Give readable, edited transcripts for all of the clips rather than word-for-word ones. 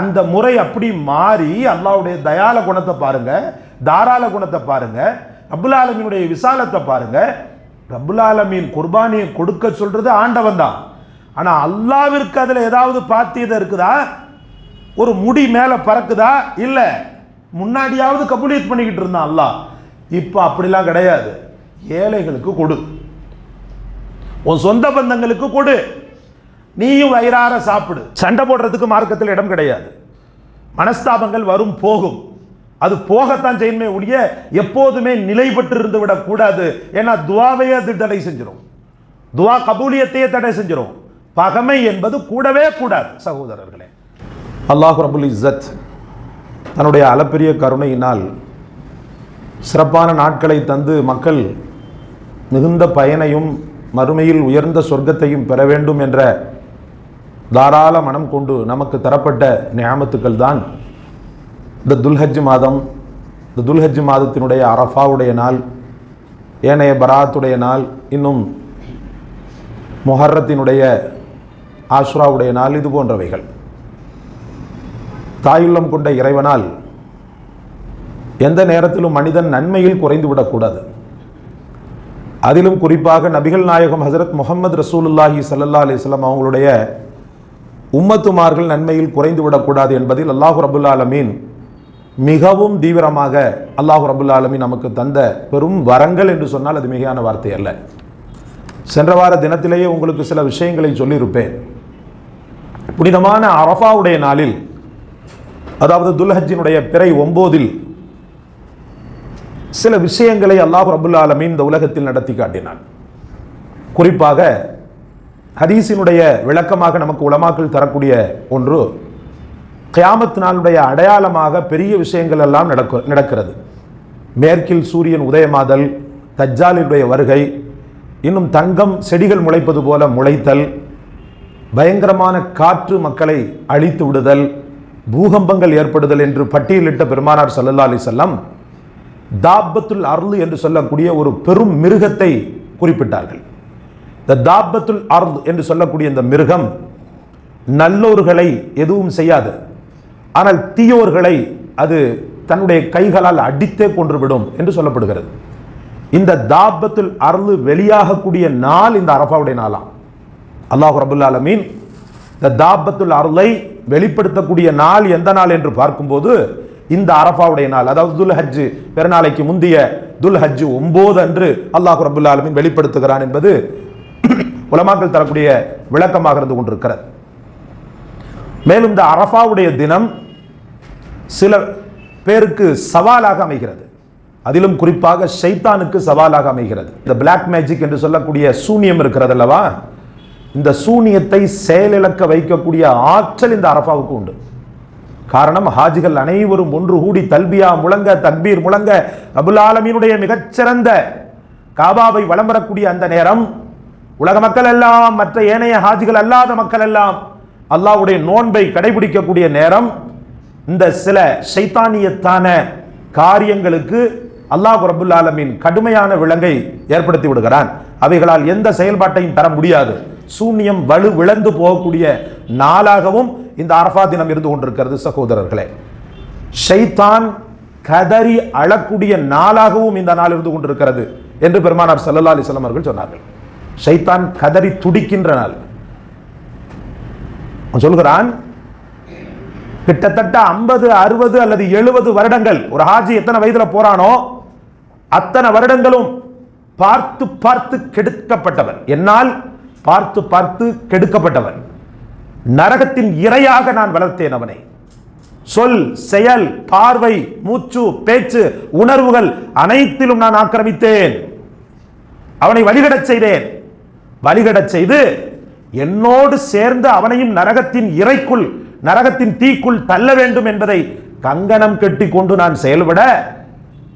அந்த முறை அப்படி மாறி அல்லாஹ்வுடைய தயால குணத்தை பாருங்க, தாராள குணத்தை பாருங்க, ரப்புல் ஆலமீனுடைய விசாலத்தை பாருங்க. ரப்புல் ஆலமீன் குர்பானியை கொடுக்க சொல்றது ஆண்டவன் தான். ஆனா அல்லாஹ்விற்கு அதுல ஏதாவது பாத்தியதை இருக்குதா? ஒரு முடி மேல பறக்குதா? இல்ல. முன்னாடியாவது கபூலியத் பண்ணிக்கிட்டு இருந்தான் அல்லாஹ். இப்ப அப்படிலாம் கிடையாது. ஏழைகளுக்கு கொடு, உன் சொந்த பந்தங்களுக்கு கொடு, நீயும் வயிறார சாப்பிடு. சண்டை போடுறதுக்கு மார்க்கத்தில் இடம் கிடையாது. மனஸ்தாபங்கள் வரும் போகும், அது போகத்தான் செய்யணுமே ஒழிய எப்போதுமே நிலை பெற்று இருந்து விடக்கூடாது. ஏன்னா துவாவையே அது தடை செஞ்சிடும், துவா கபூலியத்தையே தடை செஞ்சிடும். பகமை என்பது கூடவே கூடாது. சகோதரர்களே, அல்லாஹ் ரப்புல் இஸ்ஸத் தன்னுடைய அளப்பெரிய கருணையினால் சிறப்பான நாட்களை தந்து மக்கள் மிகுந்த பயனையும் மறுமையில் உயர்ந்த சொர்க்கத்தையும் பெற வேண்டும் என்ற தாராள மனம் கொண்டு நமக்கு தரப்பட்ட நியாமத்துக்கள் தான் இந்த துல்ஹஜ் மாதம். இந்த துல்ஹஜ் மாதத்தினுடைய அரஃபாவுடைய நாள், ஏனைய பராத்துடைய நாள், இன்னும் முஹர்ரத்தினுடைய ஆஷ்ராவுடைய நாள், இது போன்றவைகள். தாயுள்ளம் கொண்ட இறைவனால் எந்த நேரத்திலும் மனிதன் நன்மையில் குறைந்து விடக்கூடாது. அதிலும் குறிப்பாக நபிகள் நாயகம் ஹசரத் முஹம்மது ரசூலுல்லாஹி ஸல்லல்லாஹு அலைஹி வஸல்லம் அவங்களுடைய உம்மத்துமார்கள் நன்மையில் குறைந்து விடக்கூடாது என்பதில் அல்லாஹ் ரப்புல் ஆலமீன் மிகவும் தீவிரமாக அல்லாஹ் ரப்புல் ஆலமீன் நமக்கு தந்த பெரும் வரங்கள் என்று சொன்னால் அது மிகையான வார்த்தை அல்ல. சென்ற வார தினத்திலேயே உங்களுக்கு சில விஷயங்களை சொல்லியிருப்பேன். புனிதமான அரஃபாவுடைய நாளில், அதாவது துல்ஹஜ்ஜினுடைய பிறை 9 சில விஷயங்களை அல்லாஹ் ரப்புல் ஆலமீன் இந்த உலகத்தில் நடத்தி காட்டினான். குறிப்பாக ஹதீஸினுடைய விளக்கமாக நமக்கு உலமாக்கள் தரக்கூடிய ஒன்று, கியாமத் நாளுடைய அடையாளமாக பெரிய விஷயங்கள் எல்லாம் நடக்கிறது. மேற்கில் சூரியன் உதயமாதல், தஜ்ஜாலினுடைய வருகை, இன்னும் தங்கம் செடிகள் முளைப்பது போல முளைத்தல், பயங்கரமான காற்று மக்களை அழித்து விடுதல், பூகம்பங்கள் ஏற்படுதல் என்று பட்டியலிட்ட பெருமானார் ஸல்லல்லாஹு அலைஹி வஸல்லம் தாப்பத்துல் அர்ல் என்று சொல்லக்கூடிய ஒரு பெரும் மிருகத்தை குறிப்பிட்டார்கள். இந்த தாப்பத்துல் அர்ல் என்று சொல்லக்கூடிய இந்த மிருகம் நல்லோர்களை எதுவும் செய்யாது, ஆனால் தீயோர்களை அது தன்னுடைய கைகளால் அடித்தே கொன்றுவிடும் என்று சொல்லப்படுகிறது. இந்த தாப்பத்துல் அர்ல் வெளியாகக்கூடிய நாள் இந்த அரஃபாவுடைய நாளாம். அல்லாஹ் ரப்புல் ஆலமீன் இந்த தாப்பத்துல் அர்லை வெளிப்படுத்தக்கூடிய நாள் எந்த நாள் என்று பார்க்கும்போது இந்த அரஃபாவுடைய நாள், அதாவது துல்ஹஜ் பெருநாளைக்கு முந்தைய துல்ஹஜ் 9 அன்று அல்லாஹ் ரப்புல் ஆலமீன் வெளிப்படுத்துகிறான் என்பது உலமாக்கள் தரக்கூடிய விளக்கமாக இருந்து கொண்டிருக்கிறது. மேலும் இந்த அரஃபாவுடைய தினம் சில பேருக்கு சவாலாக அமைகிறது, அதிலும் குறிப்பாக ஷைத்தானுக்கு சவாலாக அமைகிறது. இந்த பிளாக் மேஜிக் என்று சொல்லக்கூடிய சூனியம் இருக்கிறது அல்லவா, இந்த சூனியத்தை செயலிழக்க வைக்கக்கூடிய ஆற்றல் இந்த அரஃபாவுக்கு உண்டு. காரணம், ஹாஜிகள் அனைவரும் ஒன்று கூடி தல்பியா முழங்க, தக்பீர் முழங்க, ரப்புல் ஆலமீனுடைய மிகச்சிறந்த காபாவை வலம் வரக்கூடிய அந்த நேரம் உலக மக்கள் எல்லாம், மற்ற ஏனைய ஹாஜிகள் அல்லாத மக்கள் எல்லாம் அல்லாஹ்வுடைய நோன்பை கடைபிடிக்கக்கூடிய நேரம். இந்த சில ஷைத்தானியத்தான காரியங்களுக்கு அல்லாஹ் ரப்புல் ஆலமீன் கடுமையான விலங்கை ஏற்படுத்தி விடுகிறான். அவைகளால் எந்த செயல்பாட்டையும் பெற முடியாது. சூன்யம் வலு விளந்து போகக்கூடிய நாளாகவும் இந்த அரஃபா தினம் இருந்து கொண்டிருக்கிறது. சகோதரர்களே, ஷைத்தான் கதறி அழக்கூடிய நாளாகவும் இந்த நாள் இருந்து கொண்டிருக்கிறது என்று பெருமானார் ஸல்லல்லாஹு அலைஹி வஸல்லம் அவர்கள் சொன்னார்கள். ஷைத்தான் கதறி துடிக்கின்ற நாள். சொல்கிறான், கிட்டத்தட்ட 50, 60 அல்லது 70 வருடங்கள் ஒரு ஹாஜி எத்தனை வயதுல போறானோ அத்தனை வருடங்களும் பார்த்து பார்த்து கெடுக்கப்பட்டவன், என்னால் பார்த்து பார்த்து கெடுக்கப்பட்டவன். நரகத்தின் இரையாக நான் வளர்த்தேன் அவனை. சொல், செயல், பார்வை, மூச்சு, பேச்சு, உணர்வுகள் அனைத்திலும் நான் ஆக்கிரமித்தேன். அவனை வழிகடச் செய்தேன். வழிகடச் செய்து என்னோடு சேர்ந்து அவனையும் நரகத்தின் இரைக்குள், நரகத்தின் தீக்குள் தள்ள வேண்டும் என்பதை கங்கணம் கட்டி கொண்டு நான் செயல்பட,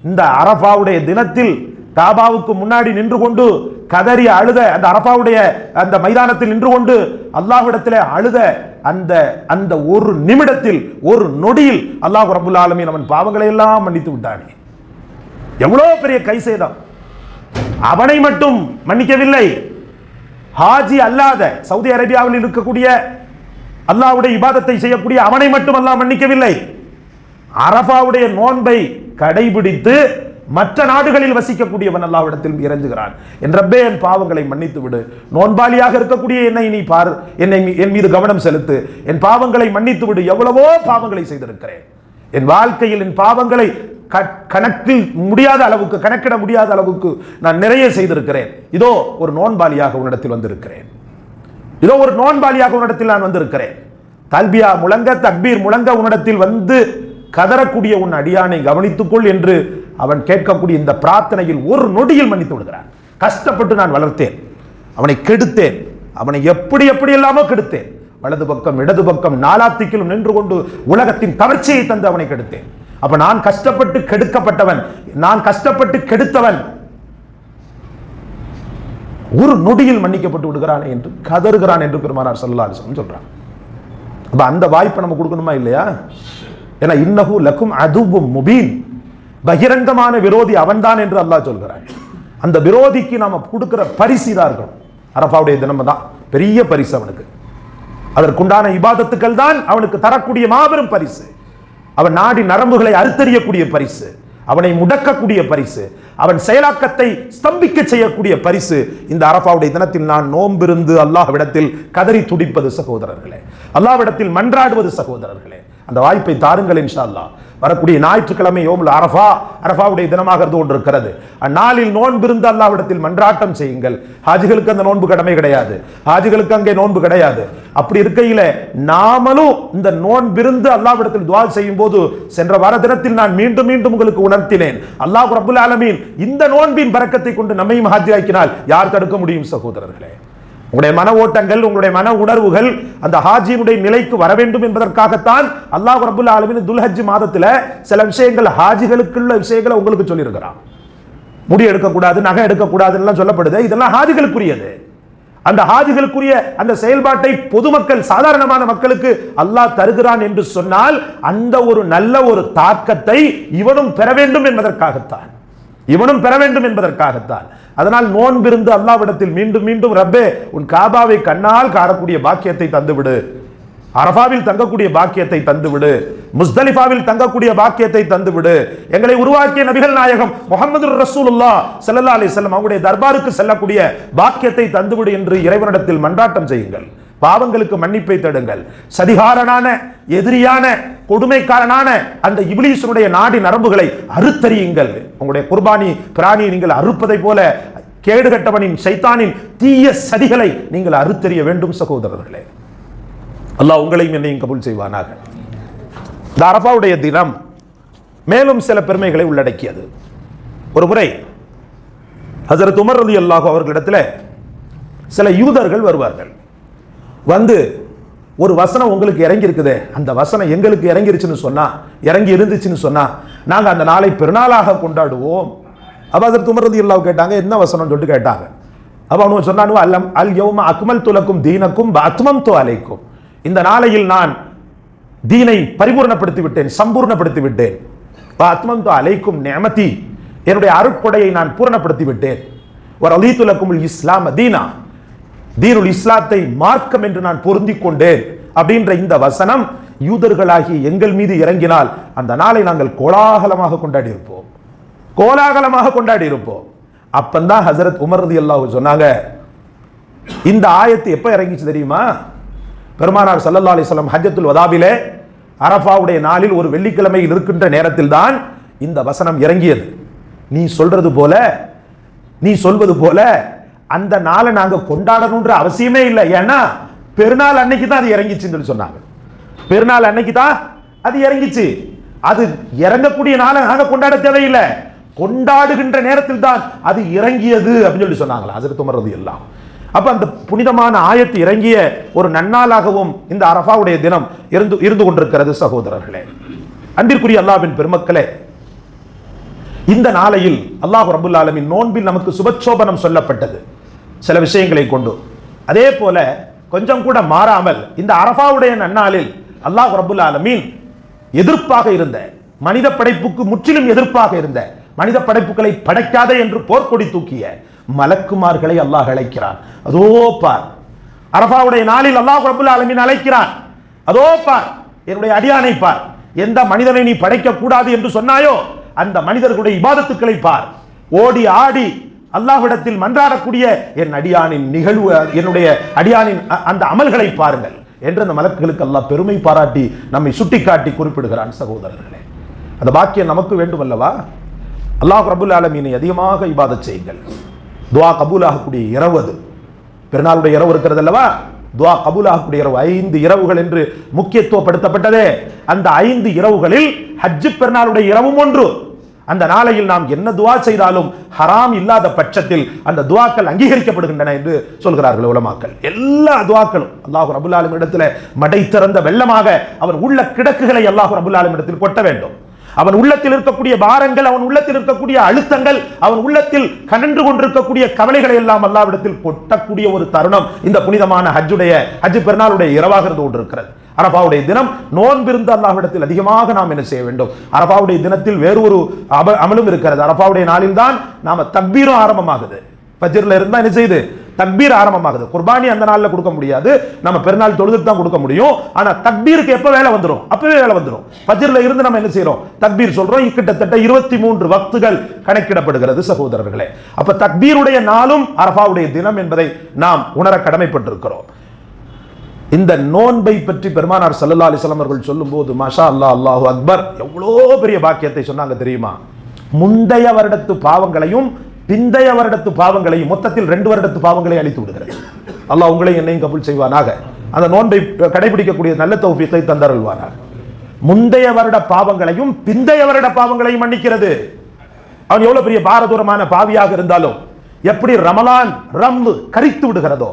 இந்த அரஃபாவுடைய தினத்தில் காபாவுக்கு முன்னாடி நின்று கொண்டு கதறி அழுத, அந்த அரஃபாவுடைய அந்த மைதானத்தில் நின்று கொண்டு அல்லாஹ்விடத்திலே அழுத அந்த ஒரு நிமிடத்தில், ஒரு நொடியில் அல்லாஹ் ரப்புல் ஆலமீன் அவன் பாவங்களை எல்லாம் மன்னித்து விட்டானே. எவ்வளவு பெரிய கைசேதம்! அவனை மட்டும் மன்னிக்கவில்லை, ஹாஜி அல்லாத சவுதி அரேபியாவில் இருக்கக்கூடிய அல்லாஹ்வுடைய இபாதத்தை செய்யக்கூடிய அவனை மட்டும் அல்லாஹ் மன்னிக்கவில்லை. அரஃபாவுடைய நோன்பை கடைபிடித்து மற்ற நாடுகளில் வசிக்கக்கூடியவன் அல்லாஹ்விடத்தில் இறங்குகிறான். என் ரப்பே, என் பாவங்களை மன்னித்து விடு. நோன்பாளியாக இருக்கக்கூடிய என்னை நீ பார், என் மீது கவனம் செலுத்து, என் பாவங்களை மன்னித்து விடு. எவ்வளவோ பாவங்களை செய்திருக்கிறேன். என் வாழ்க்கையில் என் பாவங்களை கணக்கில் முடியாத அளவுக்கு, கணக்கிட முடியாத அளவுக்கு நான் நிறைய செய்திருக்கிறேன். இதோ ஒரு நோன்பாளியாக உன்னிடத்தில் வந்திருக்கிறேன். இதோ ஒரு நோன்பாளியாக உன்னிடத்தில் நான் வந்திருக்கிறேன். தல்பியா முழங்க, தக்பீர் முழங்க உன்னிடத்தில் வந்து கதறக்கூடிய உன் அடியானை கவனித்துக்கொள் என்று அவன் கேட்கக்கூடிய இந்த பிரார்த்தனையில் ஒரு நொடியில் மன்னித்து விடுகிறான். கஷ்டப்பட்டு நான் வளர்த்தேன், அவனை கெடுத்தேன், அவனை எப்படி எப்படி எல்லாமோ கெடுத்தேன். வலது பக்கம் இடது பக்கம் நாலாத்திக்கிலும் நின்று கொண்டு உலகத்தின் கவர்ச்சியை தந்து அவனை கெடுத்தேன். அப்ப நான் கஷ்டப்பட்டு கெடுக்கப்பட்டவன், நான் கஷ்டப்பட்டு கெடுத்தவன் ஒரு நொடியில் மன்னிக்கப்பட்டு விடுகிறானே என்று கதறுகிறான் என்று பெருமானார் ஸல்லல்லாஹு அலைஹி வஸல்லம் சொல்றான். அப்ப அந்த வாய்ப்பை நம்ம கொடுக்கணுமா இல்லையா? ஏன்னா இன்னஹு லக்கும் அதுவும் முபீன், பகிரங்கமான விரோதி அவன்தான் என்று அல்லாஹ் சொல்கிறான். அந்த விரோதிக்கு நாம கொடுக்கிற பரிசு தான் இருக்கும். அரஃபாவுடைய தினம் தான் பெரிய பரிசு அவனுக்கு. அதற்குண்டான இபாதத்துக்கள் தான் அவனுக்கு தரக்கூடிய மாபெரும் பரிசு. அவன் நாடி நரம்புகளை அறுத்தறியக்கூடிய பரிசு, அவனை முடக்கக்கூடிய பரிசு, அவன் செயலாக்கத்தை ஸ்தம்பிக்க செய்யக்கூடிய பரிசு. இந்த அரஃபாவுடைய தினத்தில் நான் நோம்பிருந்து அல்லாஹ்விடத்தில் கதறி துடிப்பது சகோதரர்களே, அல்லாஹ்விடத்தில் மன்றாடுவது சகோதரர்களே. அந்த வாய்ப்பை தாருங்கள் இன்ஷா அல்லாஹ். வரக்கூடிய ஞாயிற்றுக்கிழமை யோமுல் அரஃபா, அரஃபாவுடைய தினமாக இருந்து கொண்டிருக்கிறது. அந்நாளில் நோன்பிருந்து அல்லாஹ்விடத்தில் மன்றாட்டம் செய்யுங்கள். ஹாஜிகளுக்கு அந்த நோன்பு கடமை கிடையாது, ஹாஜிகளுக்கு அங்கே நோன்பு கிடையாது. அப்படி இருக்கையில நாமளும் இந்த நோன்பிருந்து அல்லாஹ்விடத்தில் துஆ செய்யும் போது, சென்ற வார தினத்தில் நான் மீண்டும் மீண்டும் உங்களுக்கு உணர்த்தினேன், அல்லாஹ் ரப்புல் ஆலமீன் இந்த நோன்பின் பரக்கத்தை கொண்டு நம்மையும் ஹாஜியாக்கினால் யார் தடுக்க முடியும் சகோதரர்களே? உங்களுடைய மன ஓட்டங்கள், உங்களுடைய மன உணர்வுகள் அந்த ஹாஜியினுடைய நிலைக்கு வர வேண்டும் என்பதற்காகத்தான் அல்லாஹ் ரப்புல் ஆலமீன் துல்ஹஜ் மாதத்துல சில விஷயங்கள், ஹாஜிகளுக்குள்ள விஷயங்களை உங்களுக்கு சொல்லி இருக்கிறான். முடி எடுக்கக்கூடாது, நகை எடுக்கக்கூடாதுன்னு சொல்லப்படுது. இதெல்லாம் ஹாஜிகளுக்குரியது. அந்த ஹாஜிகளுக்குரிய அந்த செயல்பாட்டை பொதுமக்கள், சாதாரணமான மக்களுக்கு அல்லாஹ் தருகிறான் என்று சொன்னால் அந்த ஒரு நல்ல ஒரு தாக்கத்தை இவனும் பெற வேண்டும் என்பதற்காகத்தான், இவனும் பெற வேண்டும் என்பதற்காகத்தான். அதனால் நோன்பிருந்து அல்லாஹ்விடத்தில் மீண்டும் மீண்டும் ரப்பே உன் காபாவை கண்ணால் காணக்கூடிய பாக்கியத்தை தந்துவிடு, அரஃபாவில் தங்கக்கூடிய பாக்கியத்தை தந்துவிடு, முஸ்தலிஃபாவில் தங்கக்கூடிய பாக்கியத்தை தந்துவிடு, எங்களை உருவாக்கிய நபிகள் நாயகம் முஹம்மது ரசூலுல்லாஹ் ஸல்லல்லாஹு அலைஹி வஸல்லம் அவருடைய தர்பாருக்கு செல்லக்கூடிய பாக்கியத்தை தந்துவிடு என்று இறைவனிடத்தில் மன்றாட்டம் செய்யுங்கள். பாவங்களுக்கு மன்னிப்பை தேடுங்கள். சதிகாரனான, எதிரியான, கொடுமைக்காரனான அந்த இப்லீஸுடைய நாடி நரம்புகளை அறுத்தறியுங்கள். உங்களுடைய குர்பானி பிராணியை நீங்கள் அறுப்பதை போல கேடுகட்டவனின் ஷைத்தானின் தீய சதிகளை நீங்கள் அறுத்தறிய வேண்டும் சகோதரர்களே. அல்லாஹ் உங்களையும் என்னையும் கபூல் செய்வானாக. இந்த அரஃபாவுடைய தினம் மேலும் சில பெருமைகளை உள்ளடக்கியது. ஒரு முறை ஹஜ்ரத் உமர் ரலியல்லாஹு அவர்களிடத்தில் சில யூதர்கள் வருவார்கள். வந்து ஒரு வசனம் உங்களுக்கு இறங்கி இருக்குதே, அந்த வசனம் எங்களுக்கு இறங்கிருச்சுன்னு சொன்னா, இறங்கி இருந்துச்சுன்னு சொன்னா நாங்க அந்த நாளை பெருநாளாக கொண்டாடுவோம். அப்ப ஹஜ்ரத் உமர் ரலியல்லாஹு கேட்டாங்க, என்ன வசனம் சொல்லிட்டு கேட்டாங்க. அப்ப அவனுங்க சொன்னானு, அல் யௌம அக்மல்து லக்கும் தீனக்கும் வ அத்மம்து அலைக்கும், இந்த நாளையில் நான் தீனை பரிபூர்ணப்படுத்தி விட்டேன், சம்பூர்ணப்படுத்தி விட்டேன். வ அத்மம்து அலைக்கும் நிஅமதி, என்னுடைய அருட்கொடையை நான் பூரணப்படுத்தி விட்டேன். வ ரலீது லக்குமுல் இஸ்லாம தீனா, தீனுல் இஸ்லாத்தை மார்க்கம் என்று நான் பொருந்திக் கொண்டேன் அப்படின்ற இந்த வசனம் யூதர்களாகி எங்கள் மீது இறங்கினால் அந்த நாளை நாங்கள் கோலாகலமாக கொண்டாடி இருப்போம், கோலாகலமாக கொண்டாடி இருப்போம். அப்பந்தான் ஹஜரத் உமர் ரலியல்லாஹு சொன்னாங்க, இந்த ஆயத்து எப்ப இறங்கிச்சு தெரியுமா? பெருமானார் ஸல்லல்லாஹு அலைஹி வஸல்லம் ஹஜ்ஜத்துல் வதாபிலே அரஃபாவுடைய நாளில் ஒரு வெள்ளிக்கிழமையில் இருக்கின்ற நேரத்தில் தான் இந்த வசனம் இறங்கியது. நீ சொல்றது போல, நீ சொல்வது போல அந்த நாளை நாங்க கொண்டாடணும்ன்ற அவசியமே இல்லை. ஏன்னா பெருநாள் அன்னைக்கு தான் அது இறங்கிச்சுன்னு சொன்னாங்க. பெருநாள் அன்னைக்கு தான் அது இறங்கிச்சு. அது இறங்கக்கூடிய நாளை நாங்க கொண்டாட தேவையில்லை, கொண்டாடுகின்ற நேரத்தில் தான் அது இறங்கியது அப்படின்னு சொல்லி சொன்னாங்களா ஹஜ்ரத் உமர் ரலியல்லாஹு. அப்ப அந்த புனிதமான ஆயத்து இறங்கிய ஒரு நன்னாளாகவும் இந்த அரஃபாவுடைய தினம் இருந்து கொண்டிருக்கிறது சகோதரர்களே. அன்பிற்குரிய அல்லாஹ்வின் பெருமக்களே, இந்த நாளையில் அல்லாஹ் ரப்புல் ஆலமீன் நோன்பில் நமக்கு சுபச்சோபனம் சொல்லப்பட்டது சில விஷயங்களை கொண்டு. அதே போல கொஞ்சம் கூட மாறாமல் இந்த அரஃபாவுடைய நன்னாளில் அல்லாஹ் ரப்புல் ஆலமீன் எதிர்ப்பாக இருந்த, மனித படைப்புக்கு முற்றிலும் எதிர்ப்பாக இருந்த, மனித படைப்புகளை படைக்காத என்று போர்க்கொடி தூக்கிய மலக்குமார்களை அல்லாஹ் அழைக்கிறான். அதோ பார், அரஃபாவுடைய நாளில் அல்லாஹ் ரப்புல் ஆலமீன் அழைக்கிறான். அதோ பார் என்னுடைய அடியானை பார், எந்த மனிதனை நீ படைக்க கூடாது என்று சொன்னாயோ அந்த மனிதர்களுடைய இபாதத்துக்களை பார், ஓடி ஆடி அல்லாஹ்விடத்தில் மன்றாடக்கூடிய என் அடியானின் நிகழ்வு, என்னுடைய அடியானின் அந்த அமல்களை பாருங்கள் என்று அந்த மலக்குகளுக்கு அல்லாஹ் பெருமை பாராட்டி நம்மை சுட்டிக்காட்டி குறிப்பிடுகிறான். சகோதரர்களே, அந்த பாக்கியம் நமக்கு வேண்டும் அல்லவா? அல்லாஹ் ரப்புல் ஆலமீனை அதிகமாக இபாதத் செய்யுங்கள். துஆ கபூலாகக்கூடிய இரவு அது. பெருநாளுடைய இரவு இருக்கிறது அல்லவா, துஆ கபூலாகக்கூடிய இரவு 5 இரவுகள் என்று முக்கியத்துவப்படுத்தப்பட்டதே. அந்த 5 இரவுகளில் ஹஜ் பெருநாளுடைய இரவும் ஒன்று. அந்த நாளையில் நாம் என்ன துஆ செய்தாலும் ஹராம் இல்லாத பட்சத்தில் அந்த துஆக்கள் அங்கீகரிக்கப்படுகின்றன என்று சொல்கிறார்கள் உலமாக்கள். எல்லா துஆக்களும் அல்லாஹ் ரப்புல் ஆலமீன் இடத்துல மடை திறந்த வெள்ளமாக அவன் உள்ள கிடக்குகளை அல்லாஹ் ரப்புல் ஆலமீன் இடத்தில் கொட்ட வேண்டும். அவன் உள்ளத்தில் இருக்கக்கூடிய பாரங்கள், அவன் உள்ளத்தில் இருக்கக்கூடிய அழுத்தங்கள், அவன் உள்ளத்தில் கனன்று கொண்டிருக்கக்கூடிய கவலைகளை எல்லாம் அல்லாஹ்விடத்தில் கொட்டக்கூடிய ஒரு தருணம் இந்த புனிதமான ஹஜ் பெருநாளுடைய இரவாக இருந்து கொண்டிருக்கிறது. அரபாவுடைய தினம் நோன்பிருந்து அல்லாஹ்விடத்தில் அதிகமாக நாம் என்ன செய்ய வேண்டும்? அரபாவுடைய தினத்தில் வேறு ஒரு அமலும் இருக்கிறது. அரபாவுடைய நாளில் தான் நாம தக்பீரும் ஆரம்பமாகுது. ஃபஜ்ர்ல இருந்தா என்ன செய்யுது? தக்பீர் ஆரம்பமாகுது. குர்பானி அந்த நாள்ல கொடுக்க முடியாது, நம்ம பெருநாள் தொழுதுட்டு தான் கொடுக்க முடியும். ஆனா தக்பீருக்கு எப்ப வேலை வந்துடும்? அப்பவே வேலை வந்துடும். ஃபஜ்ர்ல இருந்து நம்ம என்ன செய்யறோம்? தக்பீர் சொல்றோம். கிட்டத்தட்ட 23 வக்துகள் கணக்கிடப்படுகிறது சகோதரர்களே. அப்ப தக்பீருடைய நாளும் அரபாவுடைய தினம் என்பதை நாம் உணர கடமைப்பட்டிருக்கிறோம். இந்த நோன்பை பற்றி பெருமானார் ஸல்லல்லாஹு அலைஹி வஸல்லம் அவர்கள் சொல்லும்போது மாஷா அல்லாஹ், அல்லாஹு அக்பர், எவ்வளோ பெரிய பாக்கியத்தை சொன்னாங்க தெரியுமா? முந்தைய வருடத்து பாவங்களையும் பிந்தைய வருடத்து பாவங்களையும், மொத்தத்தில் 2 வருடத்து பாவங்களை அழித்து விடுகிறது. அல்லாஹ் உங்களை என்னையும் கபூல் செய்வானாக. அந்த நோன்பை கடைபிடிக்கக்கூடிய நல்ல தௌஃபீக்கை தந்தருள்வானாக. முந்தைய வருட பாவங்களையும் பிந்தைய வருட பாவங்களையும் மன்னிக்கிறது. அவன் எவ்வளவு பெரிய பாரதூரமான பாவியாக இருந்தாலும் எப்படி ரமலான் ரம்பு கரித்து விடுகிறதோ,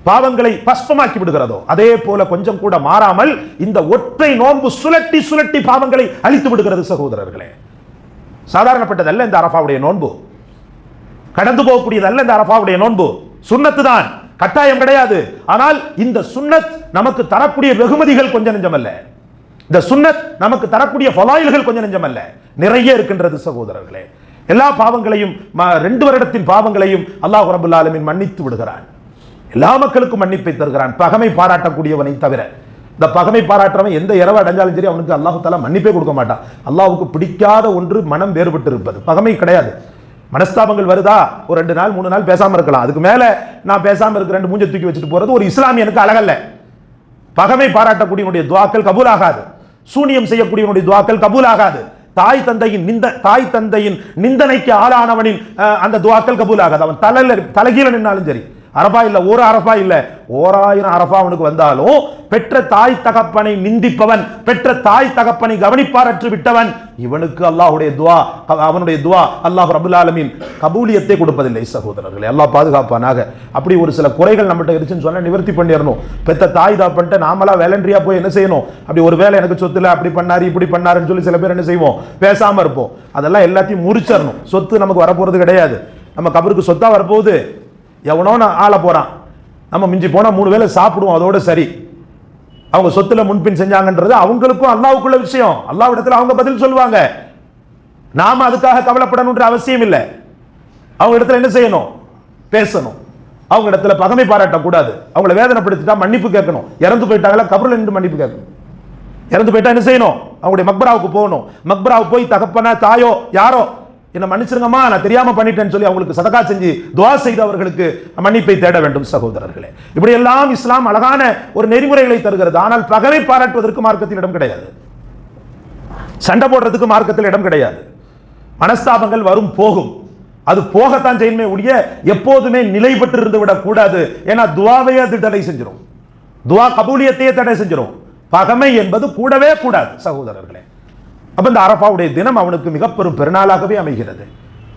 பாவங்களை பஸ்பமாக்கி விடுகிறதோ, அதே போல கொஞ்சம் கூட மாறாமல் இந்த ஒற்றை நோன்பு சுழட்டி சுழட்டி பாவங்களை அழித்து விடுகிறது சகோதரர்களே. சாதாரணப்பட்டதல்ல இந்த அரபாவுடைய நோன்பு, கடந்து போகக்கூடியதல்ல இந்த அரபாவுடைய நோன்பு. சுன்னத்து தான், கட்டாயம் கிடையாது. ஆனால் இந்த சுன்னத் நமக்கு தரக்கூடிய வெகுமதிகள் கொஞ்சம் நெஞ்சம் அல்ல. இந்த சுன்னத் நமக்கு தரக்கூடிய ஃபலாயில்கள் கொஞ்சம் நெஞ்சம் அல்ல, நிறைய இருக்கின்றது சகோதரர்களே. எல்லா பாவங்களையும் 2 வருடத்தின் பாவங்களையும் அல்லாஹ் ரப்பல் ஆலமீன் மன்னித்து விடுகிறான். எல்லா மக்களுக்கும் மன்னிப்பை தருகிறான், பகமை பாராட்டக்கூடியவனை தவிர. இந்த பகமை பாராட்டுறவன் எந்த இரவு அடைஞ்சாலும் சரி அவனுக்கு அல்லாஹ் தஆலா மன்னிப்பே கொடுக்க மாட்டான். அல்லாஹ்வுக்கு பிடிக்காத ஒன்று மனம் வேறுபட்டு இருப்பது, பகமை கிடையாது. மனஸ்தாபங்கள் வருதா, ஒரு 2 நாள் 3 நாள் பேசாம இருக்கலாம். அதுக்கு மேல நான் பேசாம இருக்கிறேன் மூஞ்ச தூக்கி வச்சுட்டு போறது ஒரு இஸ்லாமியனுக்கு அழகல்ல. பகமை பாராட்டக்கூடியவனுடைய துஆக்கள் கபூல் ஆகாது. சூனியம் செய்யக்கூடியவனுடைய துஆக்கள் கபூல் ஆகாது. தாய் தந்தையின் நிந்தனைக்கு ஆளானவனின் அந்த துஆக்கள் கபூல் ஆகாது. அவன் தலைகீழ நின்னாலும் சரி, அரபா இல்ல, ஒரு அரபா இல்ல, 1000 அரபா அவனுக்கு வந்தாலும் பெற்ற தாய் தகப்பனை நிந்திப்பவன், பெற்ற தாய் தகப்பனை கவனிப்பாரற்று விட்டவன், இவனுக்கு அல்லாஹ்வுடைய துஆ, அவனுடைய துஆ அல்லாஹ் ரப்பல் ஆலமீன் கபூலியத்தை கொடுப்பதில்லை சகோதரர்களே. அல்லாஹ் பாதுகாப்பானாக. அப்படி ஒரு சில குறைகள் நம்மகிட்ட இருந்துச்சுன்னு சொன்னா நிவர்த்தி பண்ணிடணும். பெற்ற தாய் தகப்பன்ட்ட நாமளா வேலன்றியா போய் என்ன செய்யணும்? அப்படி ஒரு வேலை எனக்கு சொத்துல அப்படி பண்ணாரு இப்படி பண்ணாருன்னு சொல்லி சில பேர் என்ன செய்வோம்? பேசாம இருப்போம். அதெல்லாம் எல்லாத்தையும் முறிச்சிடணும். சொத்து நமக்கு வரப்போறது கிடையாது. நம்ம கபருக்கு சொத்தா வரப்போகுது. எவனோ ஆள போறான், நம்ம மிஞ்சி போனா 3 வேளை சாப்பிடுவோம், அதோட சரி. அவங்க சொத்துல முன்பின் செஞ்சாங்கன்றது அவங்களுக்கும் அல்லாஹ்வுக்குள்ள விஷயம். அல்லாஹ்விடத்துல அவங்க பதில் சொல்லுவாங்க. நாம அதுக்காக கவலைப்படணும்ன்ற அவசியம் இல்லை. அவங்க இடத்துல என்ன செய்யணும்? பேசணும். அவங்க இடத்துல பகமை பாராட்டக்கூடாது. அவங்களை வேதனைப்படுத்திட்டா மன்னிப்பு கேட்கணும். இறந்து போயிட்டாங்களா கபர்ல நின்று மன்னிப்பு கேட்கணும். இறந்து போயிட்டா என்ன செய்யணும்? அவங்களுடைய மக்பராவுக்கு போகணும். மக்பராவுக்கு போய் தகப்பனா தாயோ யாரோ என்ன மன்னிச்சிருங்கம்மா நான் தெரியாம பண்ணிட்டேன்னு சொல்லி அவங்களுக்கு சதகா செஞ்சு துஆ செய்து அவர்களுக்கு மன்னிப்பை தேட வேண்டும் சகோதரர்களே. இப்படி எல்லாம் இஸ்லாம் அழகான ஒரு நெறிமுறைகளை தருகிறது. ஆனால் பகமை பாராட்டுவதற்கு மார்க்கத்தில் இடம் கிடையாது. சண்டை போடுறதுக்கு மார்க்கத்தில் இடம் கிடையாது. மனஸ்தாபங்கள் வரும் போகும், அது போகத்தான் செய்யுமே ஒழிய எப்போதுமே நிலை பெற்று இருந்து விடக் கூடாது. ஏன்னா துஆவை அது தடை செஞ்சிடும், துஆ கபூலியத்தையே தடை செஞ்சிடும். பகமை என்பது கூடவே கூடாது சகோதரர்களே. அப்ப இந்த அரபாவுடைய தினம் அவனுக்கு மிக பெரும் பெருநாளாகவே அமைகிறது.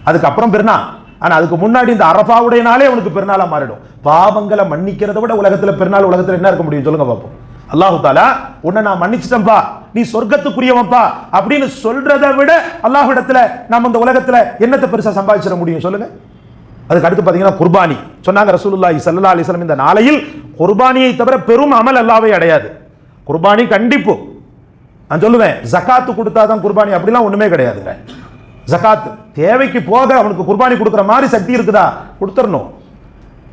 அதுக்கப்புறம் பெருநாள், ஆனா அதுக்கு முன்னாடி இந்த அரபாவுடைய நாளே அவனுக்கு பெருநாளா மாறிடும். பாவங்களை மன்னிக்கிறத விட உலகத்துல பெருநாள் உலகத்துல என்ன இருக்க முடியும் சொல்லுங்க பாப்போம். அல்லாஹு தஆலா உன்னை நான் மன்னிச்சிட்டேன்பா, நீ சொர்க்கத்துக்குரியவன்பா அப்படின்னு சொல்றதை விட அல்லாஹ்விடத்துல நம்ம இந்த உலகத்துல என்னத்தை பெருசா சம்பாதிச்சிட முடியும் சொல்லுங்க. அதுக்கு அடுத்து பாத்தீங்கன்னா குர்பானி சொன்னாங்க ரசூலுல்லாஹி ஸல்லல்லாஹு அலைஹி வஸல்லம். இந்த நாளையில் குர்பானியை தவிர பெரும் அமல் அல்லாஹ்வை அடையாது. குர்பானி கண்டிப்பு. நான் சொல்லுவேன் ஜகாத்து கொடுத்தாதான் குர்பானி, அப்படிலாம் ஒண்ணுமே கிடையாதுங்க. ஜகாத் தேவைக்கு போக அவனுக்கு குர்பானி கொடுக்குற மாதிரி சக்தி இருக்குதா கொடுத்துடணும்.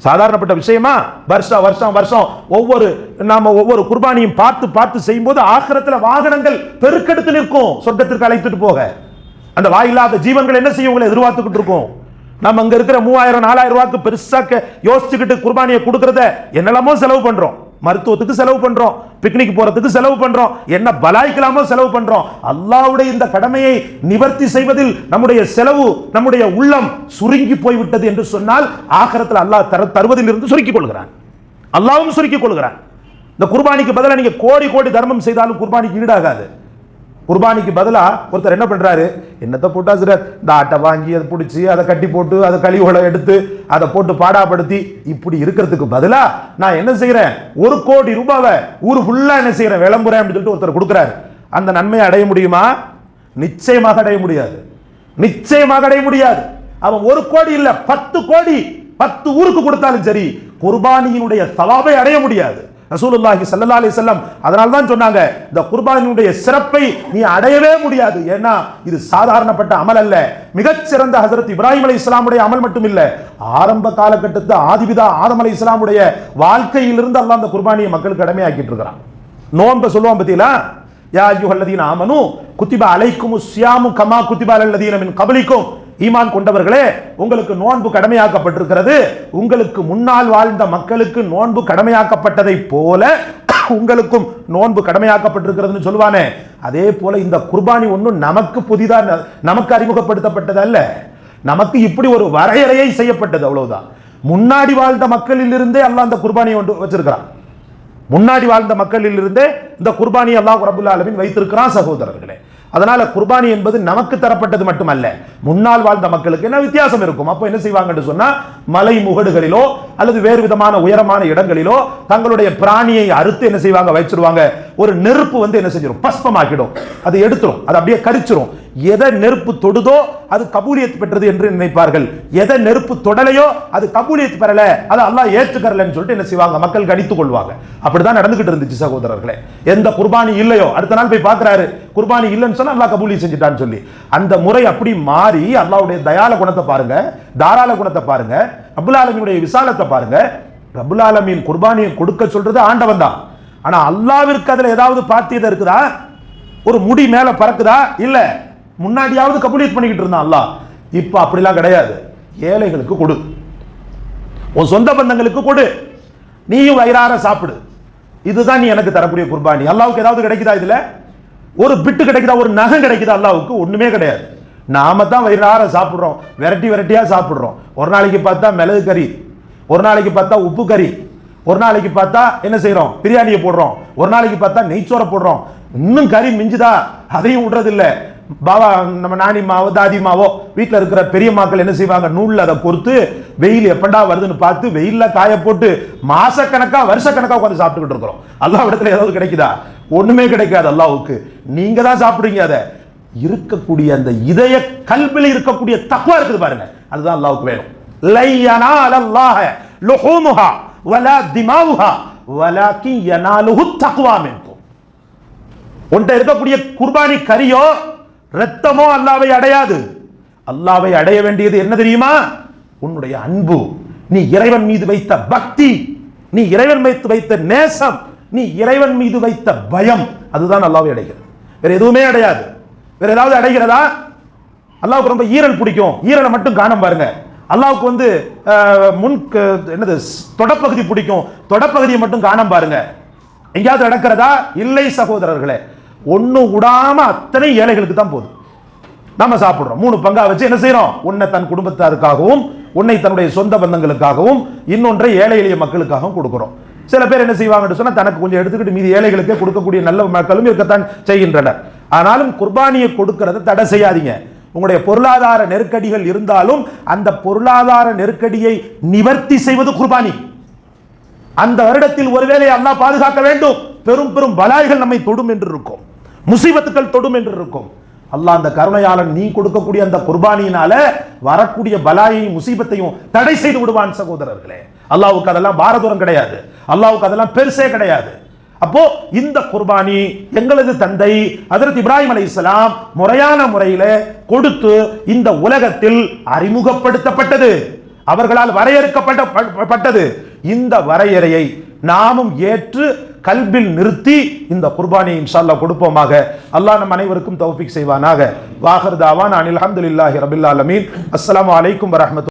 சாதாரணப்பட்ட விஷயமா? வருஷம் வருஷம் வருஷம் ஒவ்வொரு குர்பானியும் பார்த்து பார்த்து செய்யும்போது ஆகிரத்தில் வாகனங்கள் பெருக்கெடுத்து நிற்கும் சொர்க்கத்திற்கு அழைத்துட்டு போக. அந்த வாயில்லாத ஜீவன்கள் என்ன செய்யும்? உங்களை எதிர்பார்த்துக்கிட்டு இருக்கும். நம்ம அங்க இருக்கிற 3000 4000 ரூபாய்க்கு பெருசா யோசிச்சுக்கிட்டு குர்பானியை கொடுக்கறத என்னெல்லாமோ செலவு பண்றோம். மருத்துவத்துக்கு செலவு பண்றோம், பிக்னிக் போறதுக்கு செலவு பண்றோம், என்ன பலாய்க்கலாமோ செலவு பண்றோம். அல்லாஹ்வுடைய இந்த கடமையை நிவர்த்தி செய்வதில் நம்முடைய செலவு, நம்முடைய உள்ளம் சுருங்கி போய்விட்டது என்று சொன்னால் ஆகிரத்தில் அல்லாஹ் தருவதில் இருந்து சுருக்கிக் கொள்கிறான். அல்லாஹ்வும் சுருக்கிக் கொள்கிறான். இந்த குர்பானிக்கு பதிலாக நீங்க கோடி கோடி தர்மம் செய்தாலும் குர்பானிக்கு ஈடாகாது. குர்பானிக்கு பதிலா ஒருத்தர் என்ன பண்றாரு? என்னத்தை போட்டா சார், இந்த ஆட்டை வாங்கி அதை பிடிச்சி அதை கட்டி போட்டு அதை கழிவுகளை எடுத்து அதை போட்டு பாடாப்படுத்தி இப்படி இருக்கிறதுக்கு பதிலா நான் என்ன செய்யறேன், 1 கோடி ரூபாவை ஊரு ஃபுல்லா என்ன செய்யறேன், விளம்புறேன் அப்படின்னு சொல்லிட்டு ஒருத்தர் கொடுக்கிறாரு. அந்த நன்மையை அடைய முடியுமா? நிச்சயமாக அடைய முடியாது. நிச்சயமாக அடைய முடியாது. அவன் 1 கோடி இல்ல 10 கோடி 10 ஊருக்கு கொடுத்தாலும் சரி குர்பானியினுடைய சவாபை அடைய முடியாது. ரசூலுல்லாஹி ஸல்லல்லாஹு அலைஹி வஸல்லம் அதனால தான் சொன்னாங்க, இந்த குர்பானியுடைய சிறப்பை நீ அடையவே முடியாது. ஏன்னா இது சாதாரணப்பட்ட அமல் அல்ல. மிகச்சிறந்த ஹஜ்ரத் இப்ராஹிம் அலைஹிஸ்ஸலாமுடைய அமல் மட்டும் இல்ல, ஆரம்ப காலகட்டத்து ஆதிபிதா ஆதம் அலைஹிஸ்ஸலாமுடைய வாழ்க்கையிலிருந்து அல்லாஹ் அந்த குர்பானியை மக்களுக்கு கடமையாக்கிட்டு இருக்கிறான். நோன்பை சொல்லுவான் பத்தியா, யா அய்யுஹல்லதீன ஆமனு குத்திப அலைக்குமுஸ் ஸியாமு கமா குத்திப அலல்லதீன மின் கப்லிக்கும், ஈமான் கொண்டவர்களே உங்களுக்கு நோன்பு கடமையாக்கப்பட்டிருக்கிறது, உங்களுக்கு முன்னால் வாழ்ந்த மக்களுக்கு நோன்பு கடமையாக்கப்பட்டதை போல உங்களுக்கும் நோன்பு கடமையாக்கப்பட்டிருக்கிறதுன்னு சொல்லுவானே, அதே போல இந்த குர்பானி ஒன்றும் நமக்கு புதிதாக நமக்கு அறிமுகப்படுத்தப்பட்டது அல்ல. நமக்கு இப்படி ஒரு வரையறையை செய்யப்பட்டது, அவ்வளவுதான். முன்னாடி வாழ்ந்த மக்களில் இருந்தே அல்லாஹ் அந்த குர்பானியை ஒன்று வச்சிருக்கிறான். முன்னாடி வாழ்ந்த மக்களில் இருந்தே இந்த குர்பானி அல்லாஹ் ரப்பல் ஆலமீன் வைத்திருக்கிறான் சகோதரர்களே. அதனால குர்பானி என்பது நமக்கு தரப்பட்டது மட்டுமல்ல, முன்னால் வாழ்ந்த மக்களுக்கு என்ன வித்தியாசம் இருக்கும். அப்போ என்ன செய்வாங்கன்னு சொன்னா, மலை முகடுகளிலோ அல்லது வேறு விதமான உயரமான இடங்களிலோ தங்களுடைய பிராணியை அறுத்து என்ன செய்வாங்க, வச்சிருவாங்க. ஒரு நெருப்பு வந்து என்ன செஞ்சிடும், பஸ்பமாக்கிடும், அதை எடுத்துரும், அது அப்படியே கரிச்சிரும். எதை நெருப்பு தொடுதோ அது கபூலியத் பெற்றது என்று நினைப்பார்கள், எதை நெருப்பு தொடலையோ அது கபூலியத் பெறல, அது அல்லாஹ் ஏற்றுக்கறலன்னு சொல்லிட்டு என்ன செய்வாங்க, மக்கள் கணித்துக் கொள்வாங்க. அப்படிதான் நடந்துகிட்டு இருந்துச்சு சகோதரர்களே. எந்த குர்பானி இல்லையோ அடுத்த நாள் போய் பார்க்கிறாரு, குர்பானி இல்லைன்னு சொன்னா அல்லாஹ் கபூலி செஞ்சுட்டான்னு சொல்லி. அந்த முறை அப்படி மாறி அல்லாஹ்வுடைய தயால குணத்தை பாருங்க, தாராள குணத்தை பாருங்க, ரப்புல் ஆலமீனுடைய விசாலத்தை பாருங்க. ரப்புல் ஆலமீன் குர்பானியை கொடுக்க சொல்றது ஆண்டவன் தான். ஆனா அல்லாஹ்விற்கு அதுல ஏதாவது பாத்தியதை இருக்குதா? ஒரு முடி மேல பறக்குதா? இல்ல. முன்னாடியாவது கபூலியத் பண்ணிக்கிட்டு இருந்தான் அல்லாஹ். இப்ப அப்படிலாம் கிடையாது. ஏழைகளுக்கு கொடு, உன் சொந்த பந்தங்களுக்கு கொடு, நீயும் வயிறார சாப்பிடு, இதுதான் நீ எனக்கு தரக்கூடிய குர்பானி. அல்லாஹ்வுக்கு ஏதாவது கிடைக்குதா? இதுல ஒரு பிட்டு கிடைக்குதா? ஒரு நகம் கிடைக்குதா? அல்லாஹ்வுக்கு ஒண்ணுமே கிடையாது. நாம தான் வயிறார சாப்பிடுறோம், வெரைட்டி வெரைட்டியா சாப்பிடுறோம். ஒரு நாளைக்கு பார்த்தா மிளகு கறி, ஒரு நாளைக்கு பார்த்தா உப்பு கறி, ஒரு நாளைக்கு பார்த்தா என்ன செய்யறோம், பிரியாணியை போடுறோம், ஒரு நாளைக்கு பார்த்தா நெய்ச்சோரை போடுறோம். இன்னும் கறி மிஞ்சுதா அதையும் விடுறது இல்ல. பாபா நம்ம நானி மாவோ தாதி மாவோ வீட்டில் இருக்கிற பெரிய மக்கள் என்ன செய்வாங்க, நூல்ல அதை பொறுத்து வெயில் எப்பண்டா வருதுன்னு பார்த்து வெயில்ல காய போட்டு மாசக்கணக்கா வருஷக்கணக்கா உட்காந்து சாப்பிட்டுக்கிட்டு இருக்கிறோம். அல்லாஹ் இடத்துல ஏதாவது கிடைக்குதா? ஒண்ணுமே கிடைக்காது அல்லாஹ்வுக்கு. நீங்க தான் சாப்பிடுறீங்க. அதை இருக்கக்கூடிய அந்த இதய கல்வில இருக்கக்கூடிய தக்வா இருக்குது பாருங்க, அதுதான் அல்லாஹ்வுக்கு வேணும். லை யனால அல்லாஹ் லுஹூமுஹா வலா திமாவுஹா வலாக்கின் யனாலுஹு தக்வா மின்கும். உன்கிட்ட இருக்கக்கூடிய குர்பானி கரியோ ரத்தமோ அல்லாஹ்வை அடையாது. அல்லாஹ்வை அடைய வேண்டியது என்ன தெரியுமா? உன்னுடைய அன்பு, நீ இறைவன் மீது வைத்த பக்தி, நீ இறைவன் மீது வைத்த நேசம், நீ இறைவன் மீது வைத்த பயம், அதுதான் அல்லாஹ்வை அடைகிறது. வேற எதுவுமே அடையாது. வேற ஏதாவது அடைகிறதா? அல்லாஹ்வுக்கு ரொம்ப ஈரல் பிடிக்கும், ஈரலை மட்டும் காணம் பாருங்க. அல்லாஹ்வுக்கு வந்து என்னது தொடப்பகுதி பிடிக்கும், தொடப்பகுதியை மட்டும் காணம் பாருங்க. எங்கேயாவது நடக்கிறதா? இல்லை சகோதரர்களே. ஒண்ணு விடாம அத்தனை ஏழைகளுக்கு தான் போகுது. நம்ம சாப்பிடுறோம், 3 பங்கா வச்சு என்ன செய்யறோம், ஒன்னை தன் குடும்பத்தாருக்காகவும் ஒன்னை தன்னுடைய சொந்த பந்தங்களுக்காகவும் இன்னொன்றை ஏழை எளிய மக்களுக்காகவும் கொடுக்கிறோம். சில பேர் என்ன செய்வாங்கன்னு சொன்னா தனக்கு கொஞ்சம் எடுத்துக்கிட்டு மீதி ஏழைகளுக்கே கொடுக்கக்கூடிய நல்ல மக்களும் இருக்கத்தான் செய்கின்றனர். ஆனாலும் குர்பானியை கொடுக்கறத தடை செய்யாதீங்க. உங்களுடைய பொருளாதார நெருக்கடிகள் இருந்தாலும் அந்த பொருளாதார நெருக்கடியை நிவர்த்தி செய்வது குர்பானி. அந்த வருடத்தில் ஒருவேளை அல்லாஹ் பாதுகாக்க வேண்டும், பெரும் பெரும் பலாய்கள் நம்மை தொடும் என்று இருக்கும், முசீபத்துக்கள் தொடும் என்று இருக்கும். அல்லாஹ் அந்த கருணையாளன் நீ கொடுக்கக்கூடிய அந்த குர்பானியினால வரக்கூடிய பலாயையும் முசீபத்தையும் தடை செய்து விடுவான் சகோதரர்களே. அல்லாஹ்வுக்கு அதெல்லாம் பாரதூரம் கிடையாது, அல்லாஹ்வுக்கு அதெல்லாம் பெருசே கிடையாது. அப்போ இந்த குர்பானி எங்களது தந்தை ஹஜ்ரத் இப்ராஹிம் அலைஹிஸ்ஸலாம் முறையான முறையில் கொடுத்து இந்த உலகத்தில் அறிமுகப்படுத்தப்பட்டது. அவர்களால் வரையறுக்கப்பட்டது. இந்த வரையறையை நாமும் ஏற்று கல்பில் நிறுத்தி இந்த குர்பானியை இன்ஷா அல்லாஹ் கொடுப்போமாக. அல்லாஹ் நம் அனைவருக்கும் தௌஃபீக் செய்வானாக. வாஹிர் தாவானா அனில் ஹம்துலில்லாஹி ரபில் ஆலமீன். அஸ்ஸலாமு அலைக்கும் வரஹ்மத்துல்லாஹி